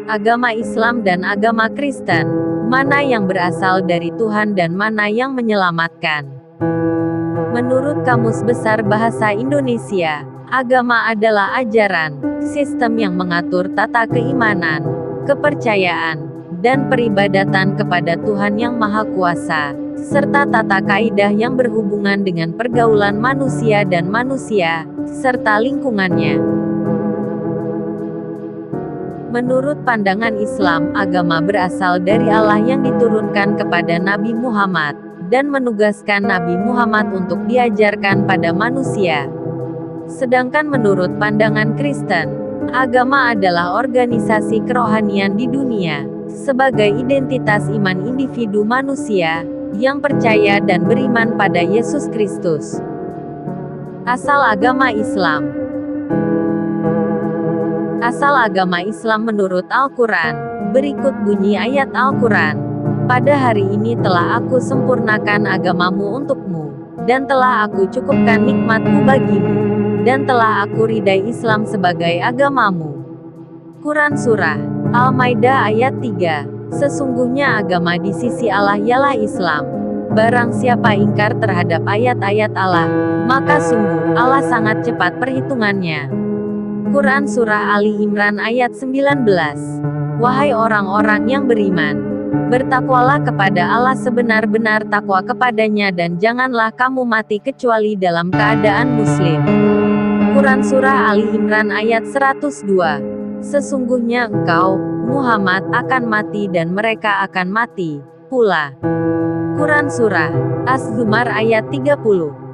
agama Islam dan agama Kristen. Mana yang berasal dari Tuhan dan mana yang menyelamatkan? Menurut Kamus Besar Bahasa Indonesia, agama adalah ajaran, sistem yang mengatur tata keimanan, kepercayaan, dan peribadatan kepada Tuhan Yang Maha Kuasa, serta tata kaidah yang berhubungan dengan pergaulan manusia dan manusia, serta lingkungannya. Menurut pandangan Islam, agama berasal dari Allah yang diturunkan kepada Nabi Muhammad, dan menugaskan Nabi Muhammad untuk diajarkan pada manusia. Sedangkan menurut pandangan Kristen, agama adalah organisasi kerohanian di dunia, sebagai identitas iman individu manusia, yang percaya dan beriman pada Yesus Kristus. Asal agama Islam. Asal agama Islam menurut Al-Quran. Berikut bunyi ayat Al-Quran. Pada hari ini telah aku sempurnakan agamamu untukmu, dan telah aku cukupkan nikmatku bagimu, dan telah aku ridai Islam sebagai agamamu. Quran Surah Al-Maidah ayat 3. Sesungguhnya agama di sisi Allah ialah Islam. Barang siapa ingkar terhadap ayat-ayat Allah, maka sungguh Allah sangat cepat perhitungannya. Quran Surah Ali Imran ayat 19. Wahai orang-orang yang beriman, bertakwalah kepada Allah sebenar-benar takwa kepadanya dan janganlah kamu mati kecuali dalam keadaan muslim. Quran Surah Ali Imran ayat 102. Sesungguhnya engkau, Muhammad, akan mati dan mereka akan mati pula. Quran Surah Az-Zumar ayat 30.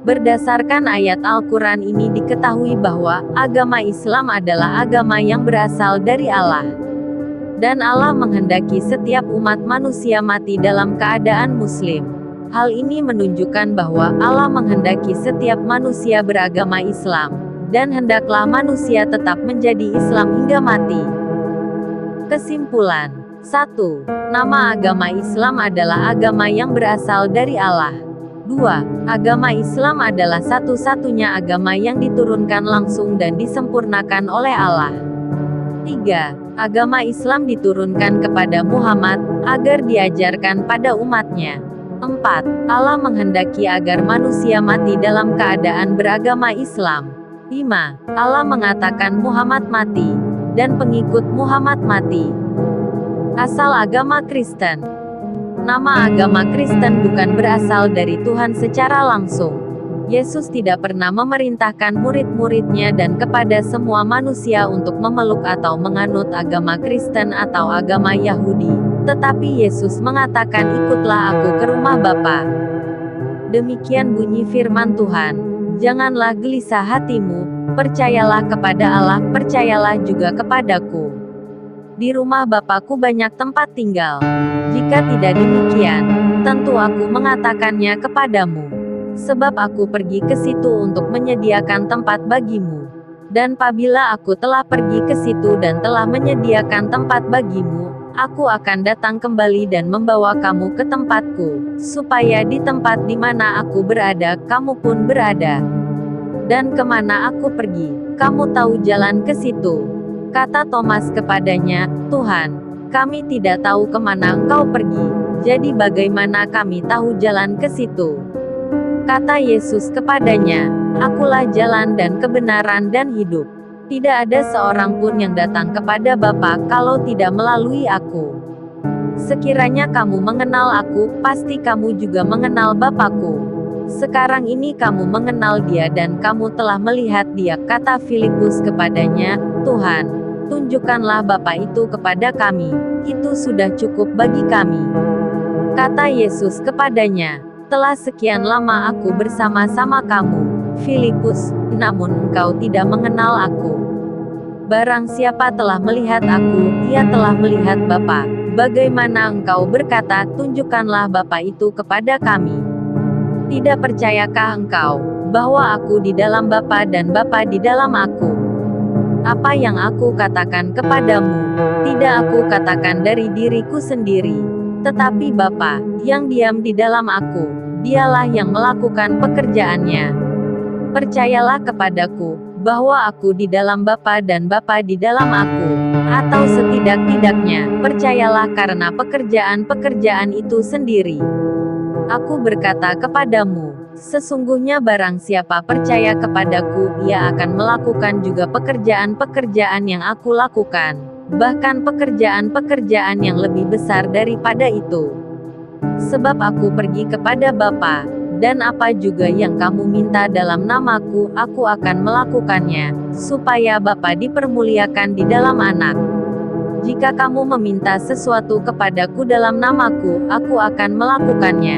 Berdasarkan ayat Al-Quran ini diketahui bahwa agama Islam adalah agama yang berasal dari Allah. Dan Allah menghendaki setiap umat manusia mati dalam keadaan muslim. Hal ini menunjukkan bahwa Allah menghendaki setiap manusia beragama Islam, dan hendaklah manusia tetap menjadi Islam hingga mati. Kesimpulan 1. Nama agama Islam adalah agama yang berasal dari Allah. 2. Agama Islam adalah satu-satunya agama yang diturunkan langsung dan disempurnakan oleh Allah. 3. Agama Islam diturunkan kepada Muhammad, agar diajarkan pada umatnya. 4. Allah menghendaki agar manusia mati dalam keadaan beragama Islam. 5. Allah mengatakan Muhammad mati, dan pengikut Muhammad mati. Asal agama Kristen. Nama agama Kristen bukan berasal dari Tuhan secara langsung. Yesus tidak pernah memerintahkan murid-muridnya dan kepada semua manusia untuk memeluk atau menganut agama Kristen atau agama Yahudi. Tetapi Yesus mengatakan, ikutlah aku ke rumah Bapa. Demikian bunyi firman Tuhan. Janganlah gelisah hatimu, percayalah kepada Allah, percayalah juga kepadaku. Di rumah Bapakku banyak tempat tinggal. Jika tidak demikian, tentu aku mengatakannya kepadamu. Sebab aku pergi ke situ untuk menyediakan tempat bagimu. Dan apabila aku telah pergi ke situ dan telah menyediakan tempat bagimu, aku akan datang kembali dan membawa kamu ke tempatku, supaya di tempat di mana aku berada, kamu pun berada. Dan kemana aku pergi, kamu tahu jalan ke situ. Kata Thomas kepadanya, Tuhan, kami tidak tahu kemana engkau pergi, jadi bagaimana kami tahu jalan ke situ? Kata Yesus kepadanya, akulah jalan dan kebenaran dan hidup. Tidak ada seorang pun yang datang kepada Bapa kalau tidak melalui aku. Sekiranya kamu mengenal aku, pasti kamu juga mengenal Bapakku. Sekarang ini kamu mengenal Dia dan kamu telah melihat Dia, kata Filipus kepadanya, Tuhan, tunjukkanlah Bapa itu kepada kami, itu sudah cukup bagi kami. Kata Yesus kepadanya, telah sekian lama aku bersama-sama kamu, Filipus, namun engkau tidak mengenal aku. Barang siapa telah melihat aku, ia telah melihat Bapa. Bagaimana engkau berkata, tunjukkanlah Bapa itu kepada kami? Tidak percayakah engkau, bahwa aku di dalam Bapa dan Bapa di dalam aku? Apa yang aku katakan kepadamu, tidak aku katakan dari diriku sendiri, tetapi Bapa, yang diam di dalam aku, Dialah yang melakukan pekerjaannya. Percayalah kepadaku, bahwa aku di dalam Bapa dan Bapa di dalam aku. Atau setidak-tidaknya, percayalah karena pekerjaan-pekerjaan itu sendiri. Aku berkata kepadamu, sesungguhnya barang siapa percaya kepadaku, ia akan melakukan juga pekerjaan-pekerjaan yang aku lakukan, bahkan pekerjaan-pekerjaan yang lebih besar daripada itu. Sebab aku pergi kepada Bapa, dan apa juga yang kamu minta dalam namaku, aku akan melakukannya, supaya Bapa dipermuliakan di dalam Anak. Jika kamu meminta sesuatu kepadaku dalam namaku, aku akan melakukannya.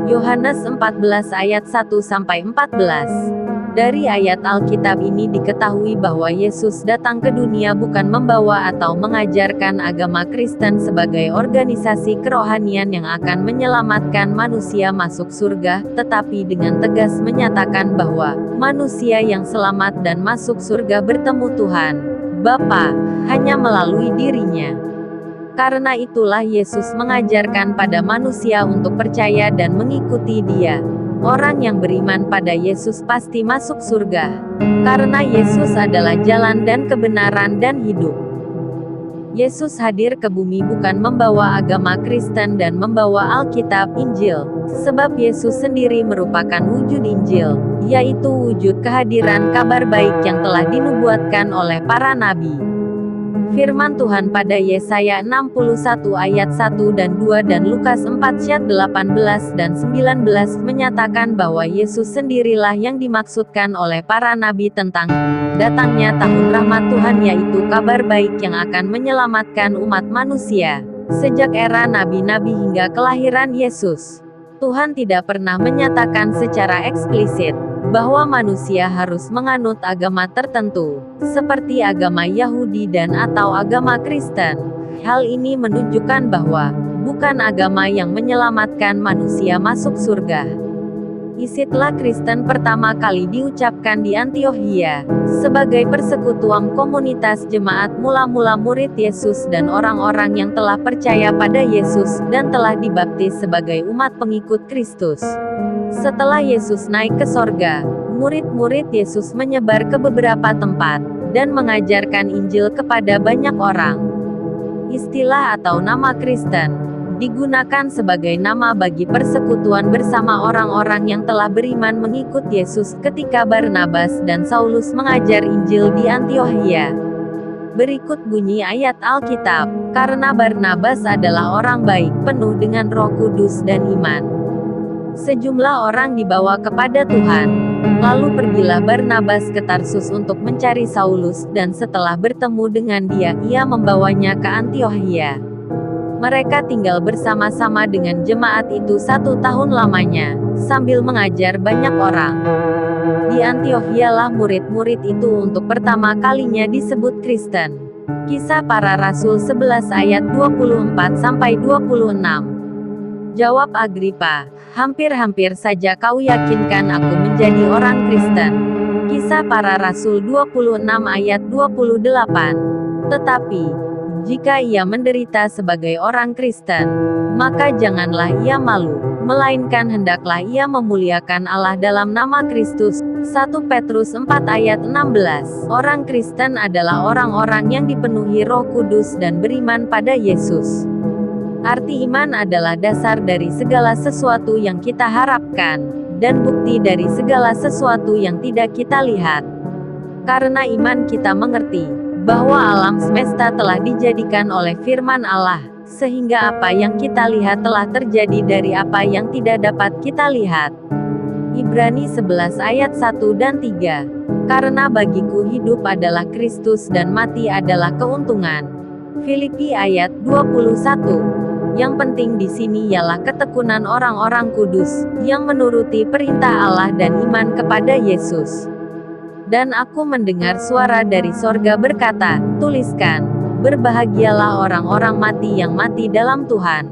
Yohanes 14 ayat 1-14. Dari ayat Alkitab ini diketahui bahwa Yesus datang ke dunia bukan membawa atau mengajarkan agama Kristen sebagai organisasi kerohanian yang akan menyelamatkan manusia masuk surga, tetapi dengan tegas menyatakan bahwa manusia yang selamat dan masuk surga bertemu Tuhan Bapa hanya melalui dirinya. Karena itulah Yesus mengajarkan pada manusia untuk percaya dan mengikuti Dia. Orang yang beriman pada Yesus pasti masuk surga. Karena Yesus adalah jalan dan kebenaran dan hidup. Yesus hadir ke bumi bukan membawa agama Kristen dan membawa Alkitab Injil, sebab Yesus sendiri merupakan wujud Injil, yaitu wujud kehadiran kabar baik yang telah dinubuatkan oleh para nabi. Firman Tuhan pada Yesaya 61 ayat 1 dan 2 dan Lukas 4 ayat 18 dan 19 menyatakan bahwa Yesus sendirilah yang dimaksudkan oleh para nabi tentang datangnya tahun rahmat Tuhan, yaitu kabar baik yang akan menyelamatkan umat manusia. Sejak era nabi-nabi hingga kelahiran Yesus, Tuhan tidak pernah menyatakan secara eksplisit bahwa manusia harus menganut agama tertentu, seperti agama Yahudi dan atau agama Kristen. Hal ini menunjukkan bahwa bukan agama yang menyelamatkan manusia masuk surga. Istilah Kristen pertama kali diucapkan di Antiokhia, sebagai persekutuan komunitas jemaat mula-mula murid Yesus dan orang-orang yang telah percaya pada Yesus dan telah dibaptis sebagai umat pengikut Kristus. Setelah Yesus naik ke sorga, murid-murid Yesus menyebar ke beberapa tempat, dan mengajarkan Injil kepada banyak orang. Istilah atau nama Kristen digunakan sebagai nama bagi persekutuan bersama orang-orang yang telah beriman mengikut Yesus ketika Barnabas dan Saulus mengajar Injil di Antiokhia. Berikut bunyi ayat Alkitab, karena Barnabas adalah orang baik, penuh dengan Roh Kudus dan iman. Sejumlah orang dibawa kepada Tuhan. Lalu pergilah Barnabas ke Tarsus untuk mencari Saulus, dan setelah bertemu dengan dia, ia membawanya ke Antiokhia. Mereka tinggal bersama-sama dengan jemaat itu 1 tahun lamanya, sambil mengajar banyak orang. Di Antiokhialah murid-murid itu untuk pertama kalinya disebut Kristen. Kisah Para Rasul 11 ayat 24-26. Jawab Agripa, hampir-hampir saja kau yakinkan aku menjadi orang Kristen. Kisah Para Rasul 26 ayat 28. Tetapi, jika ia menderita sebagai orang Kristen, maka janganlah ia malu, melainkan hendaklah ia memuliakan Allah dalam nama Kristus. 1 Petrus 4 ayat 16. Orang Kristen adalah orang-orang yang dipenuhi Roh Kudus dan beriman pada Yesus. Arti iman adalah dasar dari segala sesuatu yang kita harapkan, dan bukti dari segala sesuatu yang tidak kita lihat. Karena iman kita mengerti bahwa alam semesta telah dijadikan oleh firman Allah, sehingga apa yang kita lihat telah terjadi dari apa yang tidak dapat kita lihat. Ibrani 11 ayat 1 dan 3. Karena bagiku hidup adalah Kristus dan mati adalah keuntungan. Filipi ayat 21. Yang penting di sini ialah ketekunan orang-orang kudus, yang menuruti perintah Allah dan iman kepada Yesus. Dan aku mendengar suara dari sorga berkata, tuliskan, berbahagialah orang-orang mati yang mati dalam Tuhan.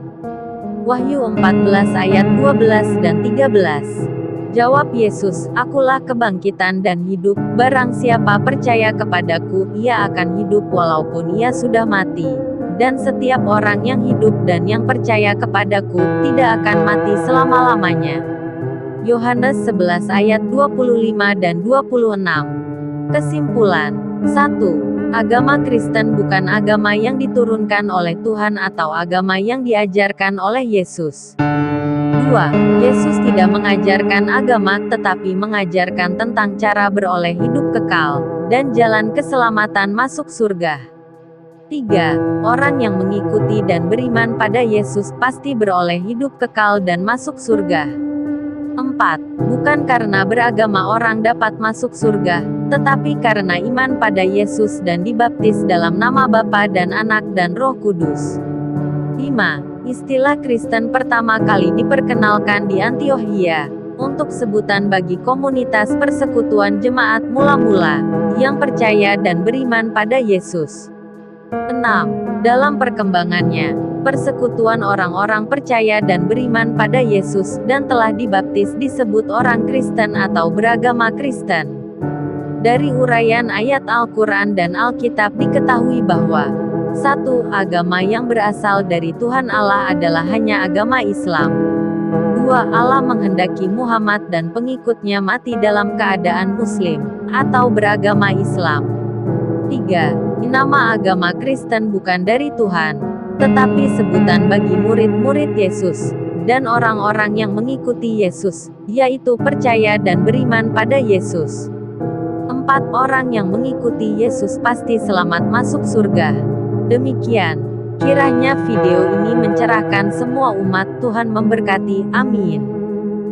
Wahyu 14 ayat 12 dan 13. Jawab Yesus, akulah kebangkitan dan hidup, barang siapa percaya kepadaku, ia akan hidup walaupun ia sudah mati. Dan setiap orang yang hidup dan yang percaya kepadaku, tidak akan mati selama-lamanya. Yohanes 11 ayat 25 dan 26. Kesimpulan 1. Agama Kristen bukan agama yang diturunkan oleh Tuhan atau agama yang diajarkan oleh Yesus. 2. Yesus tidak mengajarkan agama tetapi mengajarkan tentang cara beroleh hidup kekal, dan jalan keselamatan masuk surga. 3. Orang yang mengikuti dan beriman pada Yesus pasti beroleh hidup kekal dan masuk surga. 4. Bukan karena beragama orang dapat masuk surga, tetapi karena iman pada Yesus dan dibaptis dalam nama Bapa dan Anak dan Roh Kudus. 5. Istilah Kristen pertama kali diperkenalkan di Antiokhia, untuk sebutan bagi komunitas persekutuan jemaat mula-mula, yang percaya dan beriman pada Yesus. 6. Dalam perkembangannya, persekutuan orang-orang percaya dan beriman pada Yesus dan telah dibaptis disebut orang Kristen atau beragama Kristen. Dari uraian ayat Al-Quran dan Alkitab diketahui bahwa 1. Agama yang berasal dari Tuhan Allah adalah hanya agama Islam. 2. Allah menghendaki Muhammad dan pengikutnya mati dalam keadaan Muslim, atau beragama Islam. 3. Nama agama Kristen bukan dari Tuhan, tetapi sebutan bagi murid-murid Yesus, dan orang-orang yang mengikuti Yesus, yaitu percaya dan beriman pada Yesus. 4. Orang yang mengikuti Yesus pasti selamat masuk surga. Demikian, kiranya video ini mencerahkan semua umat. Tuhan memberkati. Amin.